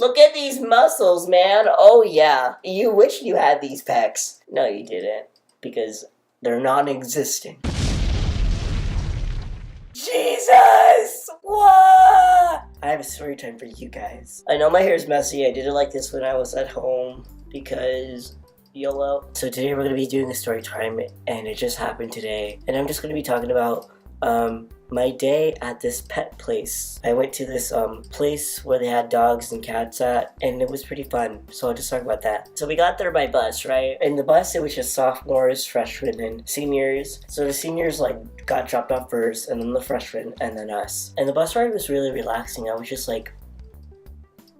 Look at these muscles, man. Oh yeah, you wish you had these pecs. No, you didn't, because they're non-existent. Jesus! What? I have a story time for you guys. I know my hair's messy. I did it like this when I was at home because YOLO. So today we're going to be doing a story time, and it just happened today. And I'm just going to be talking about my day at this pet place. I went to this place where they had dogs and cats at, and it was pretty fun. So I'll just talk about that. So we got there by bus, right? In the bus, it was just sophomores, freshmen, and seniors. So the seniors like got dropped off first, and then the freshmen, and then us. And the bus ride was really relaxing. I was just like,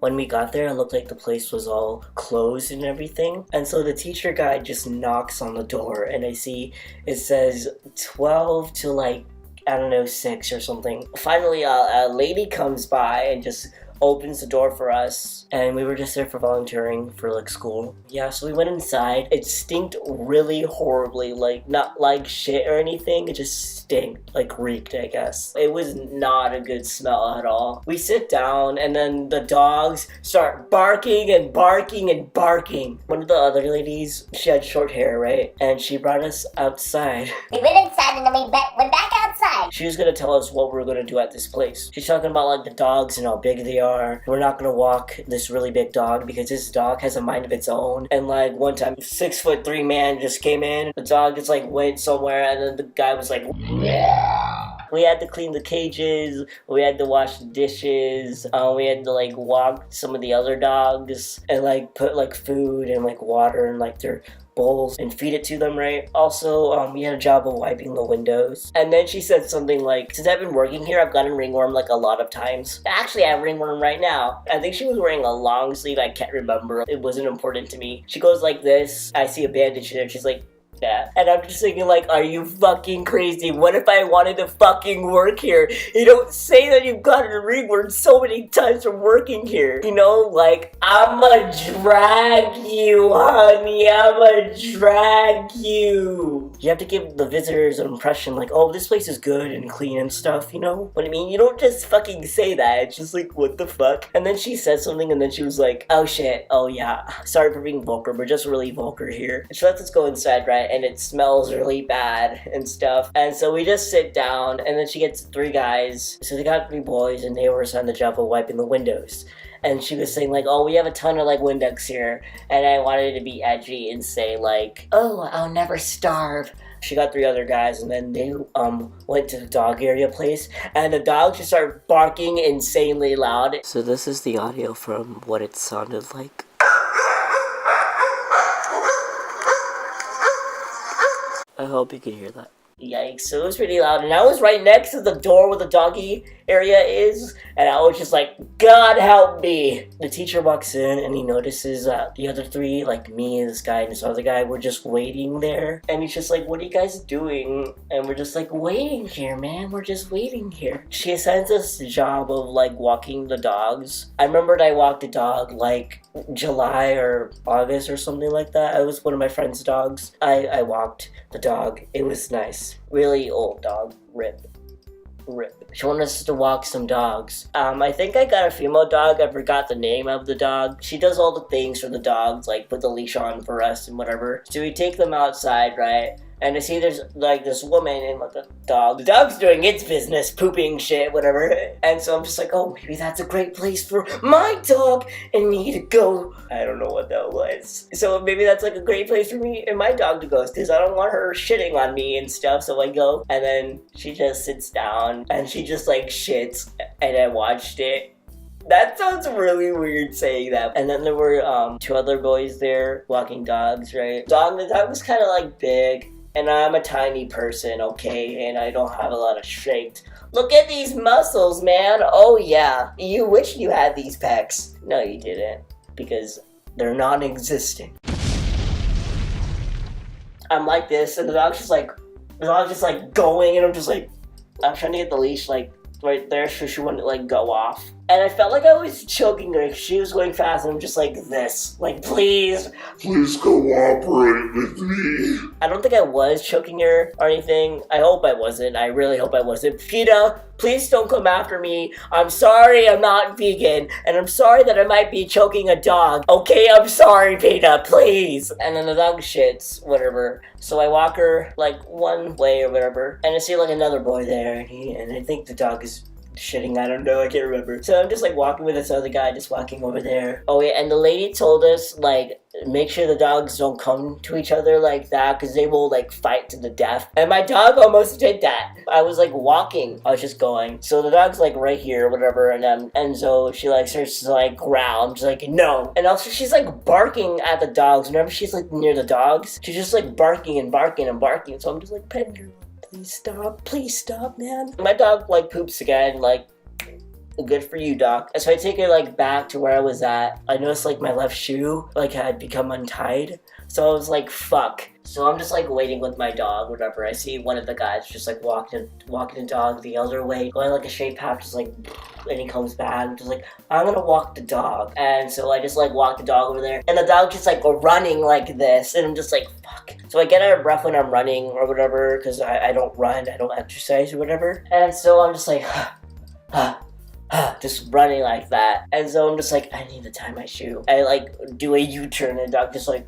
when we got there, it looked like the place was all closed and everything. And so the teacher guy just knocks on the door, and I see it says 12 to like, I don't know, 6 or something. Finally, a lady comes by and just opens the door for us, and we were just there for volunteering for like school. Yeah, so we went inside. It stinked really horribly, like not like shit or anything. It just stinked, like reeked, I guess. It was not a good smell at all. We sit down, and then the dogs start barking and barking and barking. One of the other ladies, she had short hair, right? And she brought us outside. We went inside and then we went back outside. She was gonna tell us what we're gonna do at this place. She's talking about like the dogs and how big they are. We're not gonna walk this really big dog because this dog has a mind of its own. And like one time, 6'3" man just came in. The dog just like went somewhere, and then the guy was like, we had to clean the cages, we had to wash the dishes, we had to like walk some of the other dogs and like put like food and like water in like their bowls and feed it to them, right? Also, we had a job of wiping the windows. And then she said something like, since I've been working here, I've gotten ringworm like a lot of times. Actually, I have ringworm right now. I think she was wearing a long sleeve, I can't remember. It wasn't important to me. She goes like this, I see a bandage there, she's like, yeah. And I'm just thinking like, are you fucking crazy? What if I wanted to fucking work here? You don't say that you've gotten a ringworm so many times from working here. You know, like, I'ma drag you, honey. I'ma drag you. You have to give the visitors an impression like, oh, this place is good and clean and stuff, you know? What I mean? You don't just fucking say that. It's just like, what the fuck? And then she said something, and then she was like, oh shit, oh yeah. Sorry for being vulgar, we're just really vulgar here. And she lets us go inside, right? And it smells really bad and stuff. And so we just sit down, and then she gets 3 guys. So they got 3 boys, and they were on the job of wiping the windows. And she was saying like, oh, we have a ton of like Windex here. And I wanted to be edgy and say like, oh, I'll never starve. She got 3 other guys, and then they went to the dog area place, and the dogs just started barking insanely loud. So this is the audio from what it sounded like. I hope you can hear that. Yikes, so it was pretty loud, and I was right next to the door where the doggy area is, and I was just like, God help me! The teacher walks in, and he notices that the other 3, like me, this guy, and this other guy, were just waiting there, and he's just like, what are you guys doing? And we're just like, waiting here, man, we're just waiting here. She assigns us the job of like walking the dogs. I remembered I walked a dog like July or August or something like that. It was one of my friend's dogs. I walked the dog. It was nice. Really old dog. Rip. She wanted us to walk some dogs. I think I got a female dog. I forgot the name of the dog. She does all the things for the dogs, like put the leash on for us and whatever. So we take them outside, right? And I see there's like this woman and like a dog. The dog's doing its business, pooping shit, whatever. And so I'm just like, oh, maybe that's a great place for my dog and me to go. I don't know what that was. So maybe that's like a great place for me and my dog to go, because I don't want her shitting on me and stuff. So I go, and then she just sits down and she just like shits, and I watched it. That sounds really weird saying that. And then there were 2 other boys there walking dogs, right? The dog was kind of like big. And I'm a tiny person, okay? And I don't have a lot of strength. Look at these muscles, man. Oh yeah, you wish you had these pecs. No, you didn't, because they're non-existent. I'm like this, and the dog's just like going, and I'm just like, I'm trying to get the leash like right there so she wouldn't like go off. And I felt like I was choking her. She was going fast, and I'm just like this. Like, please. Please cooperate with me. I don't think I was choking her or anything. I hope I wasn't. I really hope I wasn't. PETA, please don't come after me. I'm sorry I'm not vegan. And I'm sorry that I might be choking a dog. Okay, I'm sorry, PETA, please. And then the dog shits, whatever. So I walk her like one way or whatever. And I see like another boy there. And I think the dog is shitting, I don't know, I can't remember. So I'm just like walking with this other guy, just walking over there. Oh yeah, and the lady told us like, make sure the dogs don't come to each other like that, because they will like fight to the death. And my dog almost did that. I was like walking, I was just going. So the dog's like right here or whatever, and so she like starts to like growl. I'm just like, no. And also she's like barking at the dogs. Whenever she's like near the dogs, she's just like barking and barking and barking. So I'm just like petting her. Please stop, man. My dog like poops again, like, good for you, doc. So I take her like back to where I was at. I noticed like my left shoe like had become untied. So I was like, fuck. So I'm just like waiting with my dog, whatever. I see one of the guys just like walking the dog the other way, going like a straight path, just like, and he comes back. I'm just like, I'm gonna walk the dog. And so I just like walk the dog over there, and the dog just like running like this, and I'm just like, fuck. So I get out of breath when I'm running or whatever, because I don't run, I don't exercise or whatever. And so I'm just like, just running like that. And so I'm just like, I need to tie my shoe. I like do a U-turn, and the dog just like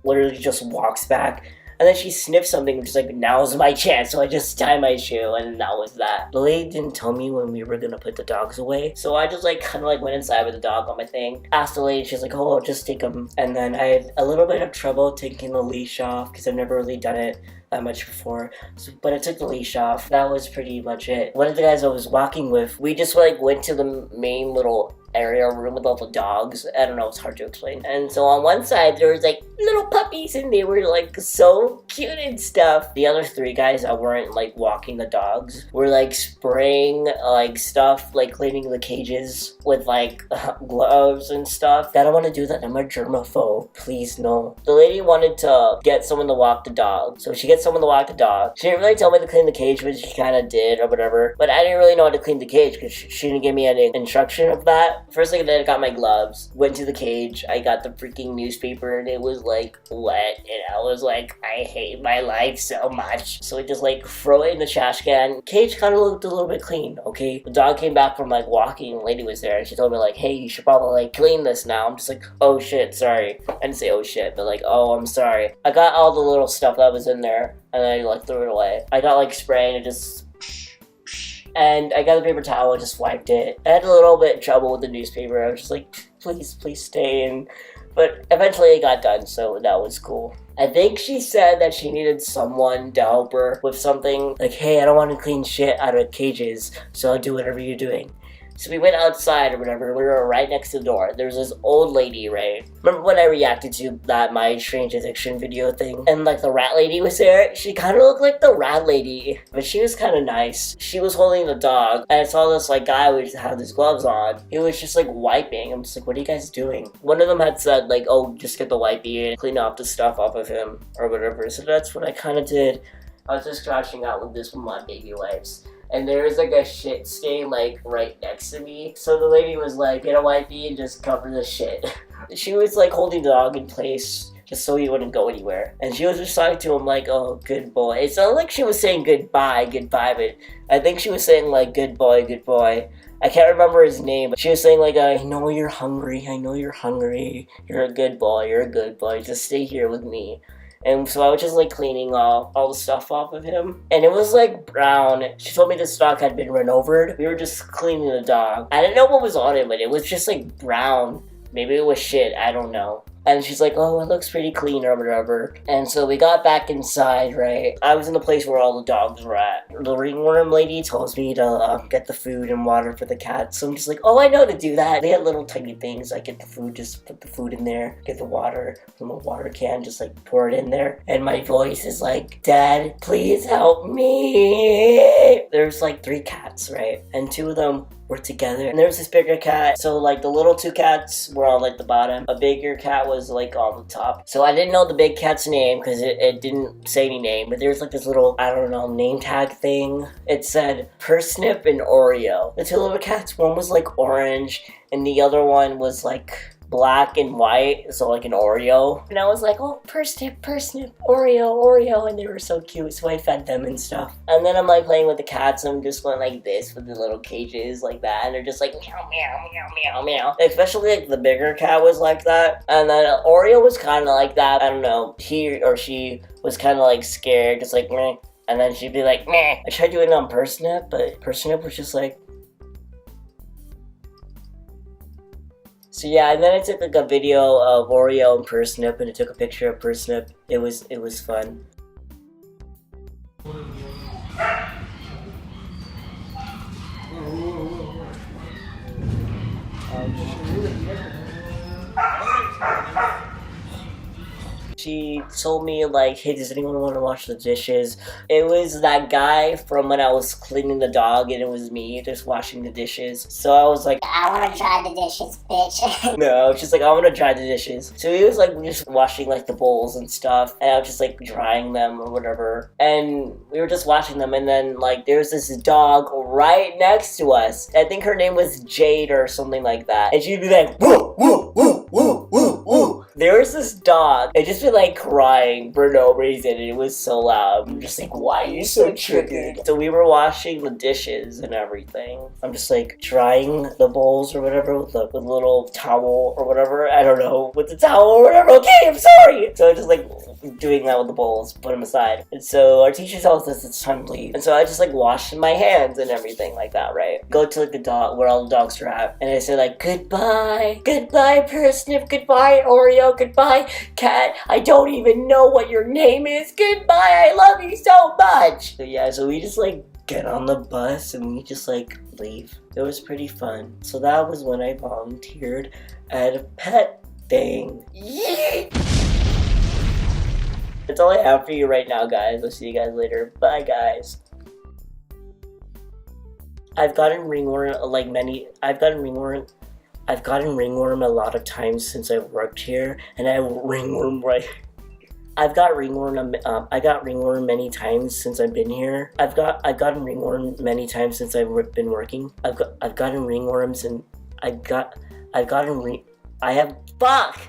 literally just walks back. And then she sniffs something, which is like, now's my chance. So I just tie my shoe, and that was that. The lady didn't tell me when we were gonna put the dogs away. So I just like kind of like went inside with the dog on my thing. Asked the lady, she's like, oh, I'll just take them. And then I had a little bit of trouble taking the leash off, because I've never really done it that much before. So, but I took the leash off. That was pretty much it. One of the guys I was walking with, we just like went to the main little area room with all the dogs. I don't know, it's hard to explain. And so on one side there was like little puppies, and they were like so cute and stuff. The other three guys that weren't like walking the dogs were like spraying like stuff, like cleaning the cages with like gloves and stuff. I don't want to do that. I'm a germaphobe. Please no. The lady wanted to get someone to walk the dog, so she gets someone to walk the dog. She didn't really tell me to clean the cage, but she kind of did or whatever. But I didn't really know how to clean the cage, because she didn't give me any instruction of that. First thing I did, I got my gloves, went to the cage, I got the freaking newspaper, and it was like wet, and I was like, I hate my life so much. So I just like throw it in the trash can. Cage kind of looked a little bit clean, okay? The dog came back from like walking, the lady was there, and she told me like, hey, you should probably like clean this now. I'm just like, oh shit, sorry. I didn't say oh shit, but like, oh, I'm sorry. I got all the little stuff that was in there, and I like threw it away. I got like spray, and it just, and I got the paper towel and just wiped it. I had a little bit of trouble with the newspaper. I was just like, please stay in. But eventually it got done, so that was cool. I think she said that she needed someone to help her with something. Like, hey, I don't want to clean shit out of cages, so I'll do whatever you're doing. So we went outside or whatever. We were right next to the door. There was this old lady, right? Remember when I reacted to that My Strange Addiction video thing? And like the rat lady was there? She kind of looked like the rat lady, but she was kind of nice. She was holding the dog, and I saw this like guy who had his gloves on. He was just like wiping. I'm just like, what are you guys doing? One of them had said like, oh, just get the wipey and clean off the stuff off of him or whatever. So that's what I kind of did. I was just scratching out with this with my baby wipes. And there was like a shit stain like right next to me. So the lady was like, get a wipey and just cover the shit. She was like holding the dog in place just so he wouldn't go anywhere. And she was just talking to him like, oh, good boy. It sounded like she was saying goodbye, but I think she was saying like, good boy, good boy. I can't remember his name, but she was saying like, I know you're hungry, you're a good boy, just stay here with me. And so I was just like cleaning all the stuff off of him. And it was like brown. She told me this dog had been run over. We were just cleaning the dog. I didn't know what was on it, but it was just like brown. Maybe it was shit, I don't know. And she's like, oh, it looks pretty clean or whatever. And so we got back inside, right? I was in the place where all the dogs were at. The ringworm lady tells me to get the food and water for the cats. So I'm just like, oh, I know to do that. They had little tiny things. I get the food, just put the food in there. Get the water from a water can, just like pour it in there. And my voice is like, Dad, please help me. There's like 3 cats, right? And 2 of them were together. And there was this bigger cat. So like the little 2 cats were on like the bottom. A bigger cat was was like on the top. So I didn't know the big cat's name because it didn't say any name, but there's like this little, I don't know, name tag thing. It said Persnip and Oreo. The two little cats, one was like orange and the other one was like black and white, so like an Oreo. And I was like, oh, Persnip, Oreo, and they were so cute, so I fed them and stuff. And then I'm like playing with the cats, and I'm just going like this with the little cages like that, and they're just like meow, meow, meow, meow, meow. Especially like the bigger cat was like that, and then Oreo was kind of like that. I don't know, he or she was kind of like scared, just like meh. And then she'd be like meh. I tried doing it on Persnip, but Persnip was just like. So yeah, and then I took like a video of Oreo and Persnip, and I took a picture of Persnip. It was fun. She told me like, hey, does anyone want to wash the dishes? It was that guy from when I was cleaning the dog, and it was me just washing the dishes. So I was like, I want to dry the dishes, bitch. no, she's like, I want to dry the dishes. So he was like just washing like the bowls and stuff, and I was just like drying them or whatever. And we were just washing them, and then like there's this dog right next to us. I think her name was Jade or something like that. And she'd be like, woo, woo, woo, woo, woo, woo. There was this dog, and just be like crying for no reason, and it was so loud. I'm just like, why are you so triggered? So we were washing the dishes and everything. I'm just like drying the bowls or whatever with a little towel or whatever. I don't know, with the towel or whatever. Okay, I'm sorry. So I just like doing that with the bowls, put them aside. And so our teacher tells us it's time to leave. And so I just like washed my hands and everything like that, right? Go to like the dog, where all the dogs are at. And I say like, goodbye, Persnip, goodbye, Oreo. Goodbye, cat. I don't even know what your name is. Goodbye. I love you so much. So yeah, so we just like get on the bus and we just like leave. It was pretty fun. So that was when I volunteered at a pet thing. Yay! That's all I have for you right now, guys. I'll see you guys later. Bye, guys. I've gotten ringworm a lot of times since I've worked here, and I have ringworm right. I got ringworm many times since I've been here. I've gotten ringworm many times since I've been working. I've gotten ringworms, and I have fuck.